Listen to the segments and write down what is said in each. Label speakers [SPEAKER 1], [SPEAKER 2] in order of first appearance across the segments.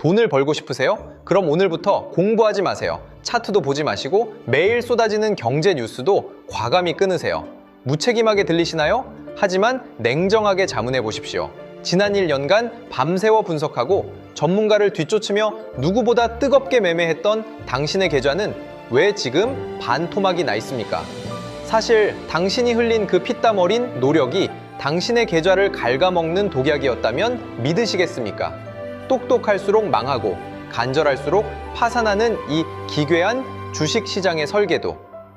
[SPEAKER 1] 돈을 벌고 싶으세요? 그럼 오늘부터 공부하지 마세요. 차트도 보지 마시고 매일 쏟아지는 경제 뉴스도 과감히 끊으세요. 무책임하게 들리시나요? 하지만 냉정하게 자문해 보십시오. 지난 1년간 밤새워 분석하고 전문가를 뒤쫓으며 누구보다 뜨겁게 매매했던 당신의 계좌는 왜 지금 반토막이 나 있습니까? 사실 당신이 흘린 그 피땀 어린 노력이 당신의 계좌를 갉아먹는 독약이었다면 믿으시겠습니까? 똑똑할수록 망하고 간절할수록 파산하는 이 기괴한 주식시장의 설계도.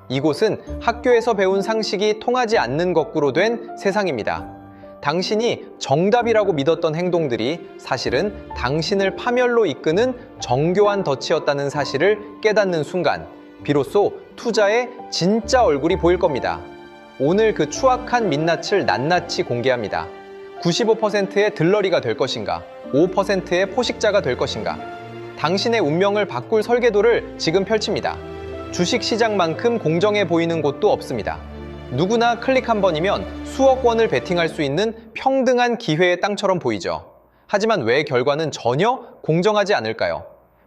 [SPEAKER 1] 이곳은 학교에서 배운 상식이 통하지 않는 거꾸로 된 세상입니다. 당신이 정답이라고 믿었던 행동들이 사실은 당신을 파멸로 이끄는 정교한 덫이었다는 사실을 깨닫는 순간 비로소 투자의 진짜 얼굴이 보일 겁니다. 오늘 그 추악한 민낯을 낱낱이 공개합니다. 95%의 들러리가 될 것인가? 5%의 포식자가 될 것인가? 당신의 운명을 바꿀 설계도를 지금 펼칩니다. 주식시장만큼 공정해 보이는 곳도 없습니다. 누구나 클릭 한 번이면 수억 원을 베팅할 수 있는 평등한 기회의 땅처럼 보이죠. 하지만 왜 결과는 전혀 공정하지 않을까요?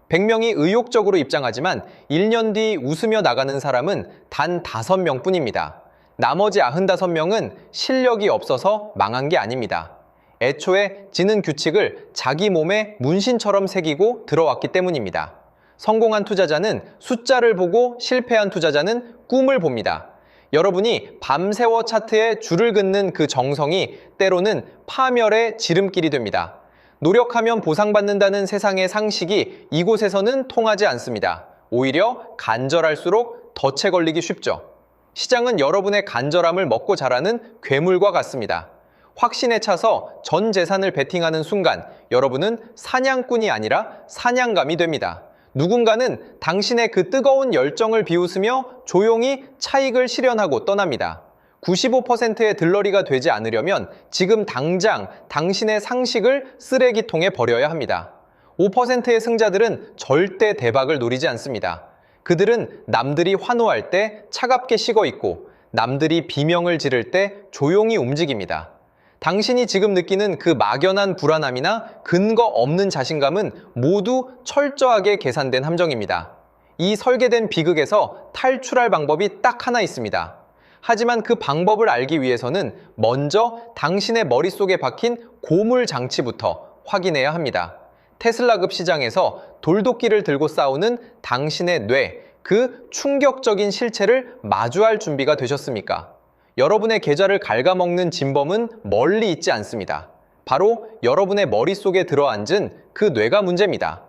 [SPEAKER 1] 100명이 의욕적으로 입장하지만 1년 뒤 웃으며 나가는 사람은 단 5명뿐입니다. 나머지 95명은 실력이 없어서 망한 게 아닙니다. 애초에 지는 규칙을 자기 몸에 문신처럼 새기고 들어왔기 때문입니다. 성공한 투자자는 숫자를 보고 실패한 투자자는 꿈을 봅니다. 여러분이 밤새워 차트에 줄을 긋는 그 정성이 때로는 파멸의 지름길이 됩니다. 노력하면 보상받는다는 세상의 상식이 이곳에서는 통하지 않습니다. 오히려 간절할수록 덫에 걸리기 쉽죠. 시장은 여러분의 간절함을 먹고 자라는 괴물과 같습니다. 확신에 차서 전 재산을 베팅하는 순간 여러분은 사냥꾼이 아니라 사냥감이 됩니다. 누군가는 당신의 그 뜨거운 열정을 비웃으며 조용히 차익을 실현하고 떠납니다. 95%의 들러리가 되지 않으려면 지금 당장 당신의 상식을 쓰레기통에 버려야 합니다. 5%의 승자들은 절대 대박을 노리지 않습니다. 그들은 남들이 환호할 때 차갑게 식어 있고 남들이 비명을 지를 때 조용히 움직입니다. 당신이 지금 느끼는 그 막연한 불안함이나 근거 없는 자신감은 모두 철저하게 계산된 함정입니다. 이 설계된 비극에서 탈출할 방법이 딱 하나 있습니다. 하지만 그 방법을 알기 위해서는 먼저 당신의 머릿속에 박힌 고물 장치부터 확인해야 합니다. 테슬라급 시장에서 돌도끼를 들고 싸우는 당신의 뇌, 그 충격적인 실체를 마주할 준비가 되셨습니까? 여러분의 계좌를 갉아먹는 진범은 멀리 있지 않습니다. 바로 여러분의 머릿속에 들어앉은 그 뇌가 문제입니다.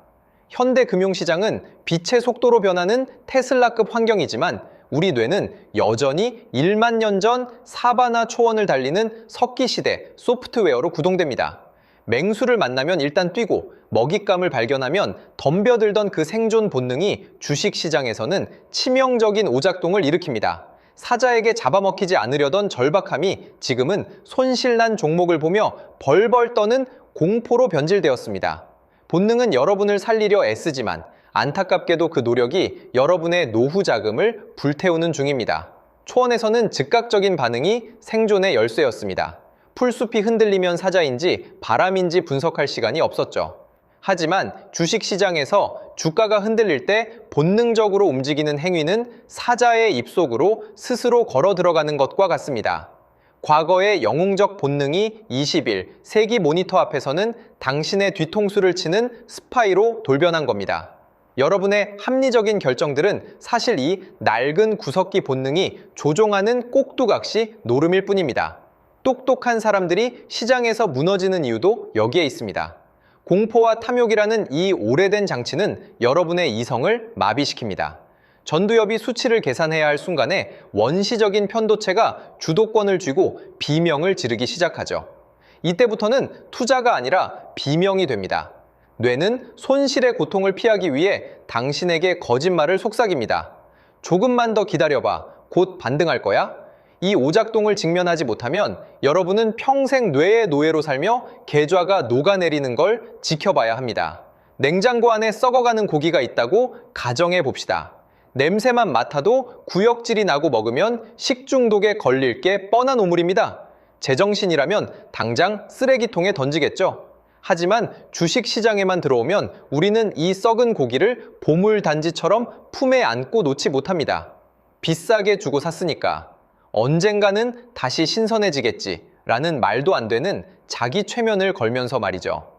[SPEAKER 1] 현대 금융시장은 빛의 속도로 변하는 테슬라급 환경이지만 우리 뇌는 여전히 1만 년 전 사바나 초원을 달리는 석기시대 소프트웨어로 구동됩니다. 맹수를 만나면 일단 뛰고 먹잇감을 발견하면 덤벼들던 그 생존 본능이 주식시장에서는 치명적인 오작동을 일으킵니다. 사자에게 잡아먹히지 않으려던 절박함이 지금은 손실난 종목을 보며 벌벌 떠는 공포로 변질되었습니다. 본능은 여러분을 살리려 애쓰지만 안타깝게도 그 노력이 여러분의 노후 자금을 불태우는 중입니다. 초원에서는 즉각적인 반응이 생존의 열쇠였습니다. 풀숲이 흔들리면 사자인지 바람인지 분석할 시간이 없었죠. 하지만 주식시장에서 주가가 흔들릴 때 본능적으로 움직이는 행위는 사자의 입속으로 스스로 걸어 들어가는 것과 같습니다. 과거의 영웅적 본능이 20일 세기 모니터 앞에서는 당신의 뒤통수를 치는 스파이로 돌변한 겁니다. 여러분의 합리적인 결정들은 사실 이 낡은 구석기 본능이 조종하는 꼭두각시 노름일 뿐입니다. 똑똑한 사람들이 시장에서 무너지는 이유도 여기에 있습니다. 공포와 탐욕이라는 이 오래된 장치는 여러분의 이성을 마비시킵니다. 전두엽이 수치를 계산해야 할 순간에 원시적인 편도체가 주도권을 쥐고 비명을 지르기 시작하죠. 이때부터는 투자가 아니라 비명이 됩니다. 뇌는 손실의 고통을 피하기 위해 당신에게 거짓말을 속삭입니다. 조금만 더 기다려봐. 곧 반등할 거야? 이 오작동을 직면하지 못하면 여러분은 평생 뇌의 노예로 살며 계좌가 녹아내리는 걸 지켜봐야 합니다. 냉장고 안에 썩어가는 고기가 있다고 가정해 봅시다. 냄새만 맡아도 구역질이 나고 먹으면 식중독에 걸릴 게 뻔한 오물입니다. 제정신이라면 당장 쓰레기통에 던지겠죠. 하지만 주식 시장에만 들어오면 우리는 이 썩은 고기를 보물단지처럼 품에 안고 놓지 못합니다. 비싸게 주고 샀으니까, 언젠가는 다시 신선해지겠지 라는 말도 안 되는 자기 최면을 걸면서 말이죠.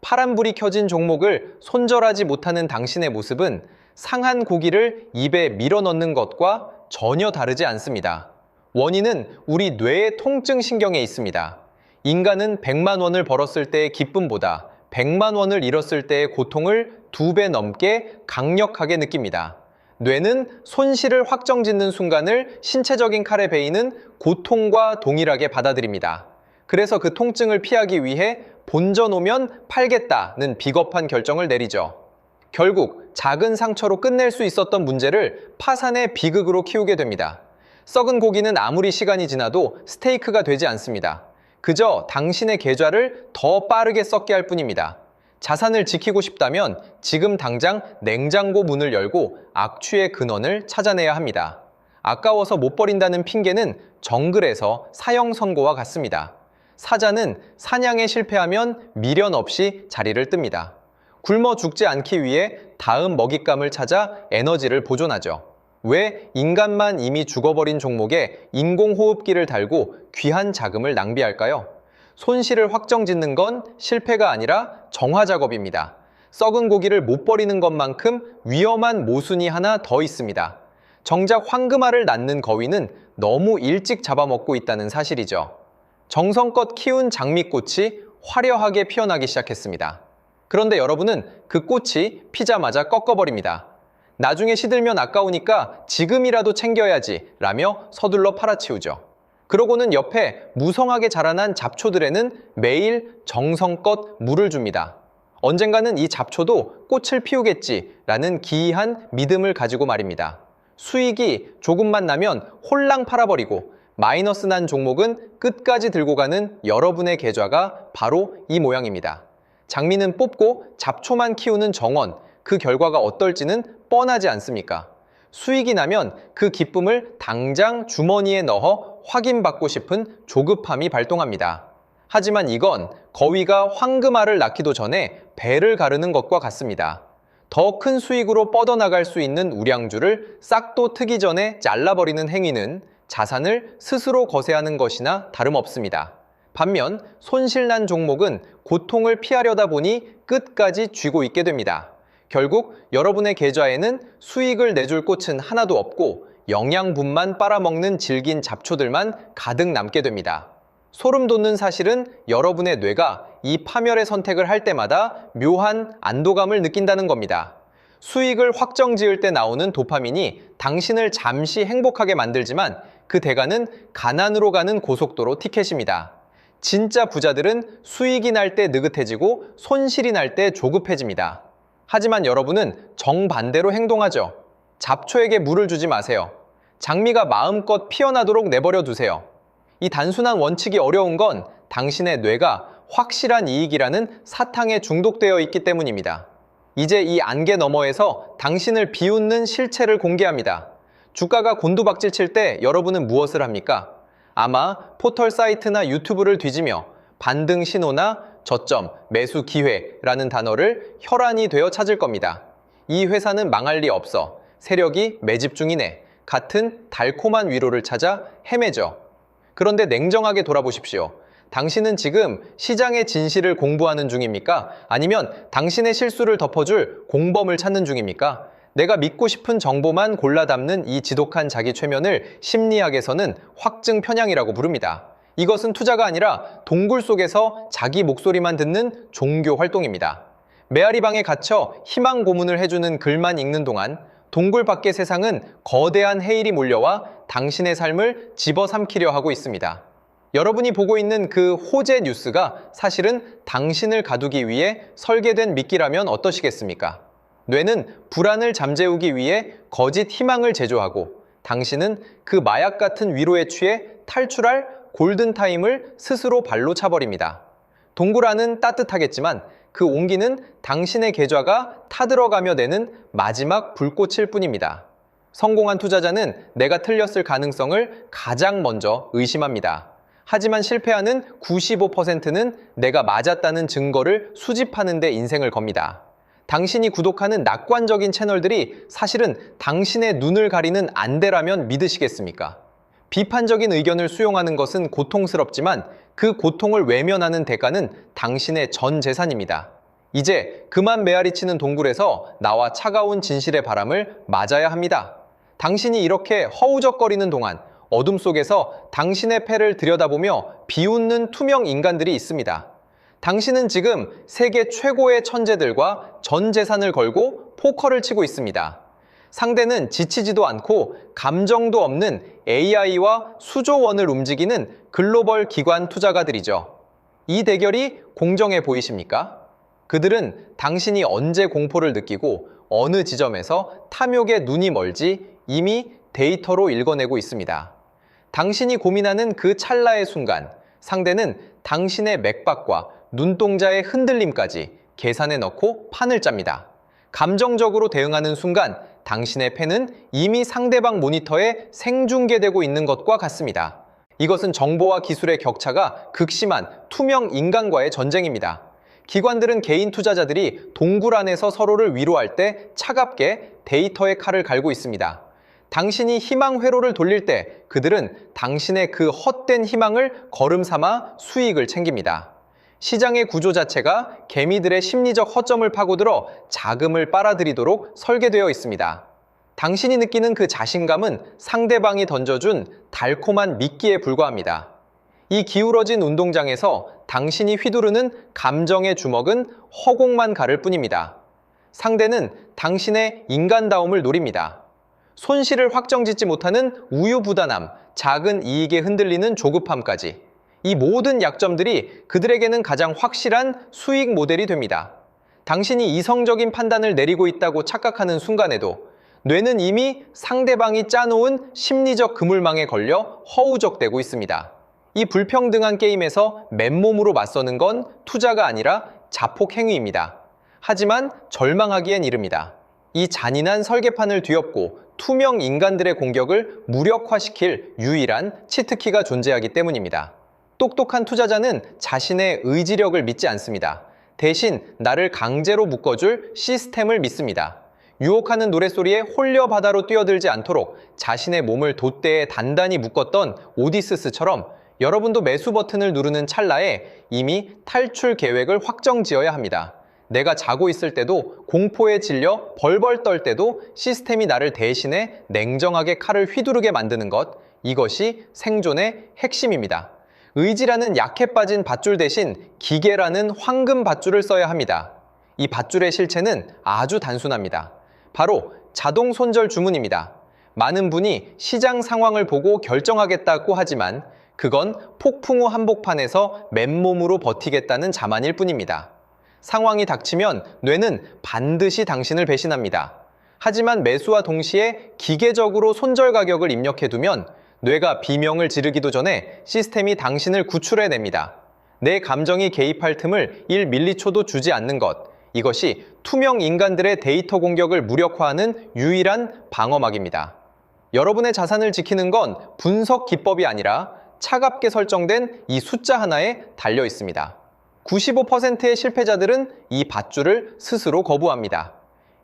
[SPEAKER 1] 파란불이 켜진 종목을 손절하지 못하는 당신의 모습은 상한 고기를 입에 밀어넣는 것과 전혀 다르지 않습니다. 원인은 우리 뇌의 통증 신경에 있습니다. 인간은 100만 원을 벌었을 때의 기쁨보다 100만 원을 잃었을 때의 고통을 2배 넘게 강력하게 느낍니다. 뇌는 손실을 확정짓는 순간을 신체적인 칼에 베이는 고통과 동일하게 받아들입니다. 그래서 그 통증을 피하기 위해 본전 오면 팔겠다는 비겁한 결정을 내리죠. 결국 작은 상처로 끝낼 수 있었던 문제를 파산의 비극으로 키우게 됩니다. 썩은 고기는 아무리 시간이 지나도 스테이크가 되지 않습니다. 그저 당신의 계좌를 더 빠르게 썩게 할 뿐입니다. 자산을 지키고 싶다면 지금 당장 냉장고 문을 열고 악취의 근원을 찾아내야 합니다. 아까워서 못 버린다는 핑계는 정글에서 사형 선고와 같습니다. 사자는 사냥에 실패하면 미련 없이 자리를 뜹니다. 굶어 죽지 않기 위해 다음 먹잇감을 찾아 에너지를 보존하죠. 왜 인간만 이미 죽어버린 종목에 인공호흡기를 달고 귀한 자금을 낭비할까요? 손실을 확정짓는 건 실패가 아니라 정화 작업입니다. 썩은 고기를 못 버리는 것만큼 위험한 모순이 하나 더 있습니다. 정작 황금알을 낳는 거위는 너무 일찍 잡아먹고 있다는 사실이죠. 정성껏 키운 장미꽃이 화려하게 피어나기 시작했습니다. 그런데 여러분은 그 꽃이 피자마자 꺾어버립니다. 나중에 시들면 아까우니까 지금이라도 챙겨야지 라며 서둘러 팔아치우죠. 그러고는 옆에 무성하게 자라난 잡초들에는 매일 정성껏 물을 줍니다. 언젠가는 이 잡초도 꽃을 피우겠지 라는 기이한 믿음을 가지고 말입니다. 수익이 조금만 나면 홀랑 팔아버리고 마이너스 난 종목은 끝까지 들고 가는 여러분의 계좌가 바로 이 모양입니다. 장미는 뽑고 잡초만 키우는 정원, 그 결과가 어떨지는 뻔하지 않습니까? 수익이 나면 그 기쁨을 당장 주머니에 넣어 확인받고 싶은 조급함이 발동합니다. 하지만 이건 거위가 황금알을 낳기도 전에 배를 가르는 것과 같습니다. 더 큰 수익으로 뻗어나갈 수 있는 우량주를 싹도 트기 전에 잘라버리는 행위는 자산을 스스로 거세하는 것이나 다름없습니다. 반면 손실난 종목은 고통을 피하려다 보니 끝까지 쥐고 있게 됩니다. 결국 여러분의 계좌에는 수익을 내줄 꽃은 하나도 없고 영양분만 빨아먹는 질긴 잡초들만 가득 남게 됩니다. 소름 돋는 사실은 여러분의 뇌가 이 파멸의 선택을 할 때마다 묘한 안도감을 느낀다는 겁니다. 수익을 확정 지을 때 나오는 도파민이 당신을 잠시 행복하게 만들지만 그 대가는 가난으로 가는 고속도로 티켓입니다. 진짜 부자들은 수익이 날 때 느긋해지고 손실이 날 때 조급해집니다. 하지만 여러분은 정반대로 행동하죠. 잡초에게 물을 주지 마세요. 장미가 마음껏 피어나도록 내버려 두세요. 이 단순한 원칙이 어려운 건 당신의 뇌가 확실한 이익이라는 사탕에 중독되어 있기 때문입니다. 이제 이 안개 너머에서 당신을 비웃는 실체를 공개합니다. 주가가 곤두박질 칠 때 여러분은 무엇을 합니까? 아마 포털 사이트나 유튜브를 뒤지며 반등 신호나 저점, 매수 기회라는 단어를 혈안이 되어 찾을 겁니다. 이 회사는 망할 리 없어. 세력이 매집 중이네. 같은 달콤한 위로를 찾아 헤매죠. 그런데 냉정하게 돌아보십시오. 당신은 지금 시장의 진실을 공부하는 중입니까? 아니면 당신의 실수를 덮어줄 공범을 찾는 중입니까? 내가 믿고 싶은 정보만 골라 담는 이 지독한 자기 최면을 심리학에서는 확증 편향이라고 부릅니다. 이것은 투자가 아니라 동굴 속에서 자기 목소리만 듣는 종교 활동입니다. 메아리방에 갇혀 희망 고문을 해주는 글만 읽는 동안 동굴 밖의 세상은 거대한 해일이 몰려와 당신의 삶을 집어삼키려 하고 있습니다. 여러분이 보고 있는 그 호재 뉴스가 사실은 당신을 가두기 위해 설계된 미끼라면 어떠시겠습니까? 뇌는 불안을 잠재우기 위해 거짓 희망을 제조하고 당신은 그 마약 같은 위로에 취해 탈출할 골든타임을 스스로 발로 차버립니다. 동굴 안은 따뜻하겠지만 그 온기는 당신의 계좌가 타들어가며 내는 마지막 불꽃일 뿐입니다. 성공한 투자자는 내가 틀렸을 가능성을 가장 먼저 의심합니다. 하지만 실패하는 95%는 내가 맞았다는 증거를 수집하는 데 인생을 겁니다. 당신이 구독하는 낙관적인 채널들이 사실은 당신의 눈을 가리는 안대라면 믿으시겠습니까? 비판적인 의견을 수용하는 것은 고통스럽지만 그 고통을 외면하는 대가는 당신의 전 재산입니다. 이제 그만 메아리치는 동굴에서 나와 차가운 진실의 바람을 맞아야 합니다. 당신이 이렇게 허우적거리는 동안 어둠 속에서 당신의 패를 들여다보며 비웃는 투명 인간들이 있습니다. 당신은 지금 세계 최고의 천재들과 전 재산을 걸고 포커를 치고 있습니다. 상대는 지치지도 않고 감정도 없는 AI와 수조 원을 움직이는 글로벌 기관 투자가들이죠. 이 대결이 공정해 보이십니까? 그들은 당신이 언제 공포를 느끼고 어느 지점에서 탐욕에 눈이 멀지 이미 데이터로 읽어내고 있습니다. 당신이 고민하는 그 찰나의 순간, 상대는 당신의 맥박과 눈동자의 흔들림까지 계산에 넣고 판을 짭니다. 감정적으로 대응하는 순간, 당신의 패는 이미 상대방 모니터에 생중계되고 있는 것과 같습니다. 이것은 정보와 기술의 격차가 극심한 투명 인간과의 전쟁입니다. 기관들은 개인 투자자들이 동굴 안에서 서로를 위로할 때 차갑게 데이터의 칼을 갈고 있습니다. 당신이 희망 회로를 돌릴 때 그들은 당신의 그 헛된 희망을 거름 삼아 수익을 챙깁니다. 시장의 구조 자체가 개미들의 심리적 허점을 파고들어 자금을 빨아들이도록 설계되어 있습니다. 당신이 느끼는 그 자신감은 상대방이 던져준 달콤한 미끼에 불과합니다. 이 기울어진 운동장에서 당신이 휘두르는 감정의 주먹은 허공만 가를 뿐입니다. 상대는 당신의 인간다움을 노립니다. 손실을 확정짓지 못하는 우유부단함, 작은 이익에 흔들리는 조급함까지 이 모든 약점들이 그들에게는 가장 확실한 수익 모델이 됩니다. 당신이 이성적인 판단을 내리고 있다고 착각하는 순간에도 뇌는 이미 상대방이 짜놓은 심리적 그물망에 걸려 허우적대고 있습니다. 이 불평등한 게임에서 맨몸으로 맞서는 건 투자가 아니라 자폭 행위입니다. 하지만 절망하기엔 이릅니다. 이 잔인한 설계판을 뒤엎고 투명 인간들의 공격을 무력화시킬 유일한 치트키가 존재하기 때문입니다. 똑똑한 투자자는 자신의 의지력을 믿지 않습니다. 대신 나를 강제로 묶어줄 시스템을 믿습니다. 유혹하는 노랫소리에 홀려 바다로 뛰어들지 않도록 자신의 몸을 돛대에 단단히 묶었던 오디시스처럼 여러분도 매수 버튼을 누르는 찰나에 이미 탈출 계획을 확정지어야 합니다. 내가 자고 있을 때도 공포에 질려 벌벌 떨 때도 시스템이 나를 대신해 냉정하게 칼을 휘두르게 만드는 것, 이것이 생존의 핵심입니다. 의지라는 약해 빠진 밧줄 대신 기계라는 황금 밧줄을 써야 합니다. 이 밧줄의 실체는 아주 단순합니다. 바로 자동 손절 주문입니다. 많은 분이 시장 상황을 보고 결정하겠다고 하지만 그건 폭풍 후 한복판에서 맨몸으로 버티겠다는 자만일 뿐입니다. 상황이 닥치면 뇌는 반드시 당신을 배신합니다. 하지만 매수와 동시에 기계적으로 손절 가격을 입력해두면 뇌가 비명을 지르기도 전에 시스템이 당신을 구출해냅니다. 내 감정이 개입할 틈을 1밀리초도 주지 않는 것, 이것이 투명 인간들의 데이터 공격을 무력화하는 유일한 방어막입니다. 여러분의 자산을 지키는 건 분석 기법이 아니라 차갑게 설정된 이 숫자 하나에 달려 있습니다. 95%의 실패자들은 이 밧줄을 스스로 거부합니다.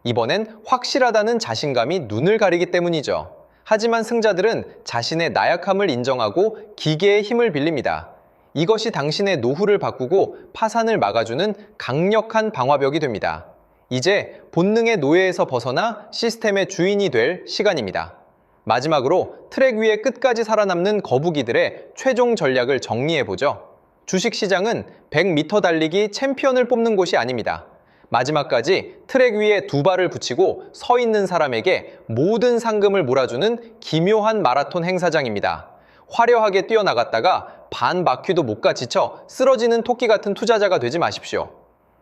[SPEAKER 1] 이번엔 확실하다는 자신감이 눈을 가리기 때문이죠. 하지만 승자들은 자신의 나약함을 인정하고 기계의 힘을 빌립니다. 이것이 당신의 노후를 바꾸고 파산을 막아주는 강력한 방화벽이 됩니다. 이제 본능의 노예에서 벗어나 시스템의 주인이 될 시간입니다. 마지막으로 트랙 위에 끝까지 살아남는 거북이들의 최종 전략을 정리해보죠. 주식시장은 100m 달리기 챔피언을 뽑는 곳이 아닙니다. 마지막까지 트랙 위에 두 발을 붙이고 서 있는 사람에게 모든 상금을 몰아주는 기묘한 마라톤 행사장입니다. 화려하게 뛰어나갔다가 반 바퀴도 못 가 지쳐 쓰러지는 토끼 같은 투자자가 되지 마십시오.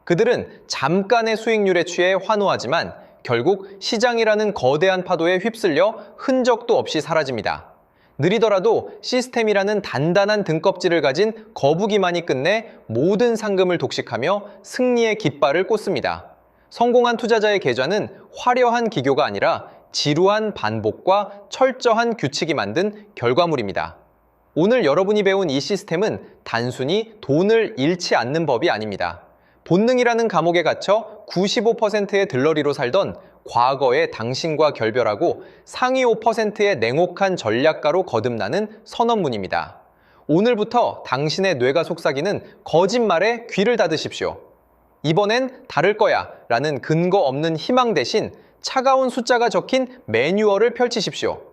[SPEAKER 1] 그들은 잠깐의 수익률에 취해 환호하지만 결국 시장이라는 거대한 파도에 휩쓸려 흔적도 없이 사라집니다. 느리더라도 시스템이라는 단단한 등껍질을 가진 거북이만이 끝내 모든 상금을 독식하며 승리의 깃발을 꽂습니다. 성공한 투자자의 계좌는 화려한 기교가 아니라 지루한 반복과 철저한 규칙이 만든 결과물입니다. 오늘 여러분이 배운 이 시스템은 단순히 돈을 잃지 않는 법이 아닙니다. 본능이라는 감옥에 갇혀 95%의 들러리로 살던 과거의 당신과 결별하고 상위 5%의 냉혹한 전략가로 거듭나는 선언문입니다. 오늘부터 당신의 뇌가 속삭이는 거짓말에 귀를 닫으십시오. 이번엔 다를 거야 라는 근거 없는 희망 대신 차가운 숫자가 적힌 매뉴얼을 펼치십시오.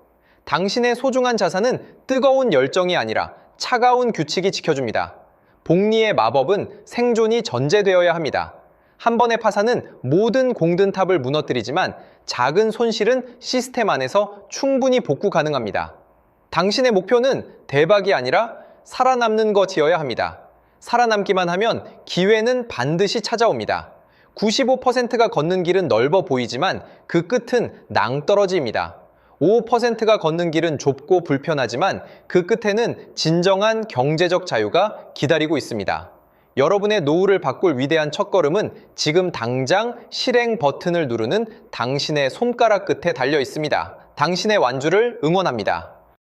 [SPEAKER 1] 당신의 소중한 자산은 뜨거운 열정이 아니라 차가운 규칙이 지켜줍니다. 복리의 마법은 생존이 전제되어야 합니다. 한 번의 파산은 모든 공든탑을 무너뜨리지만 작은 손실은 시스템 안에서 충분히 복구 가능합니다. 당신의 목표는 대박이 아니라 살아남는 것이어야 합니다. 살아남기만 하면 기회는 반드시 찾아옵니다. 95%가 걷는 길은 넓어 보이지만 그 끝은 낭떠러지입니다. 5%가 걷는 길은 좁고 불편하지만 그 끝에는 진정한 경제적 자유가 기다리고 있습니다. 여러분의 노후를 바꿀 위대한 첫걸음은 지금 당장 실행 버튼을 누르는 당신의 손가락 끝에 달려 있습니다. 당신의 완주를 응원합니다.